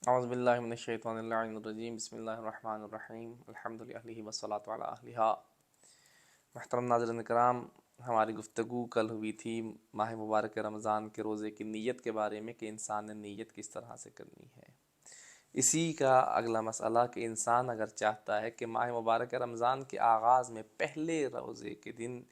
اعوذ باللہ من الشیطان اللعین الرجیم بسم اللہ الرحمن الرحیم الحمد للہ والصلاۃ علی اہلہا۔ محترم ناظرین کرام، ہماری گفتگو کل ہوئی تھی ماہ مبارک رمضان کے روزے کی نیت کے بارے میں کہ انسان نے نیت کس طرح سے کرنی ہے۔ اسی کا اگلا مسئلہ کہ انسان اگر چاہتا ہے کہ ماہ مبارک رمضان کے آغاز میں پہلے روزے کے دن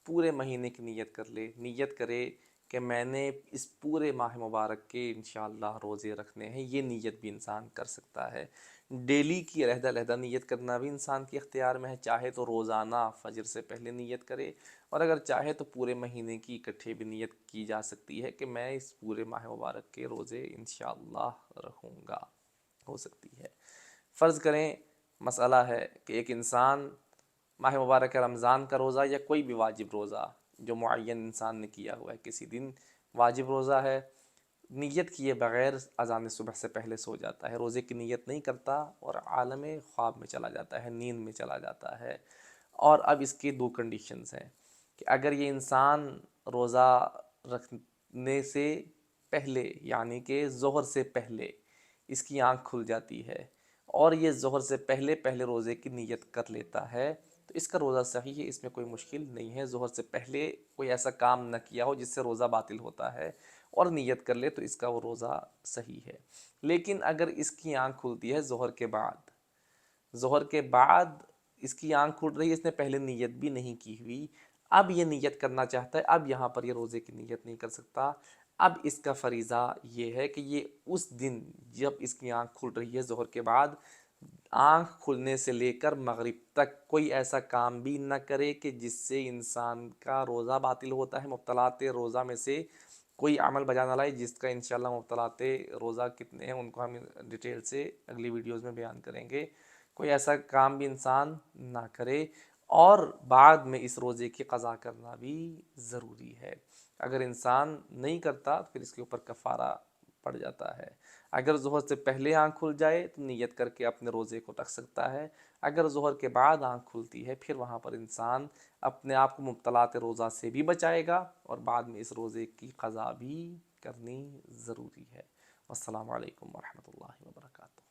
پورے مہینے کی نیت کرے کہ میں نے اس پورے ماہ مبارک کے انشاءاللہ روزے رکھنے ہیں، یہ نیت بھی انسان کر سکتا ہے۔ ڈیلی کی علیحدہ علیحدہ نیت کرنا بھی انسان کے اختیار میں ہے، چاہے تو روزانہ فجر سے پہلے نیت کرے، اور اگر چاہے تو پورے مہینے کی اکٹھے بھی نیت کی جا سکتی ہے کہ میں اس پورے ماہ مبارک کے روزے انشاءاللہ رکھوں گا، ہو سکتی ہے۔ فرض کریں مسئلہ ہے کہ ایک انسان ماہ مبارک رمضان کا روزہ یا کوئی بھی واجب روزہ جو معین انسان نے کیا ہوا ہے، کسی دن واجب روزہ ہے، نیت کیے بغیر اذان صبح سے پہلے سو جاتا ہے، روزے کی نیت نہیں کرتا اور عالم خواب میں چلا جاتا ہے، نیند میں چلا جاتا ہے۔ اور اب اس کی دو کنڈیشنز ہیں کہ اگر یہ انسان روزہ رکھنے سے پہلے یعنی کہ ظہر سے پہلے اس کی آنکھ کھل جاتی ہے اور یہ ظہر سے پہلے روزے کی نیت کر لیتا ہے تو اس کا روزہ صحیح ہے، اس میں کوئی مشکل نہیں ہے۔ ظہر سے پہلے کوئی ایسا کام نہ کیا ہو جس سے روزہ باطل ہوتا ہے اور نیت کر لے تو اس کا وہ روزہ صحیح ہے۔ لیکن اگر اس کی آنکھ کھلتی ہے ظہر کے بعد اس کی آنکھ کھل رہی ہے، اس نے پہلے نیت بھی نہیں کی ہوئی، اب یہ نیت کرنا چاہتا ہے، اب یہاں پر یہ روزے کی نیت نہیں کر سکتا۔ اب اس کا فریضہ یہ ہے کہ یہ اس دن جب اس کی آنکھ کھل رہی ہے ظہر کے بعد، آنکھ کھلنے سے لے کر مغرب تک کوئی ایسا کام بھی نہ کرے کہ جس سے انسان کا روزہ باطل ہوتا ہے۔ مبطلات روزہ میں سے کوئی عمل بجا نہ لائے، جس کا انشاءاللہ مبطلات روزہ کتنے ہیں ان کو ہم ڈیٹیل سے اگلی ویڈیوز میں بیان کریں گے۔ کوئی ایسا کام بھی انسان نہ کرے، اور بعد میں اس روزے کی قضا کرنا بھی ضروری ہے۔ اگر انسان نہیں کرتا تو پھر اس کے اوپر کفارہ پڑ جاتا ہے۔ اگر ظہر سے پہلے آنکھ کھل جائے تو نیت کر کے اپنے روزے کو رکھ سکتا ہے، اگر ظہر کے بعد آنکھ کھلتی ہے پھر وہاں پر انسان اپنے آپ کو مبطلات روزہ سے بھی بچائے گا اور بعد میں اس روزے کی قضا بھی کرنی ضروری ہے۔ والسلام علیکم ورحمۃ اللہ وبرکاتہ۔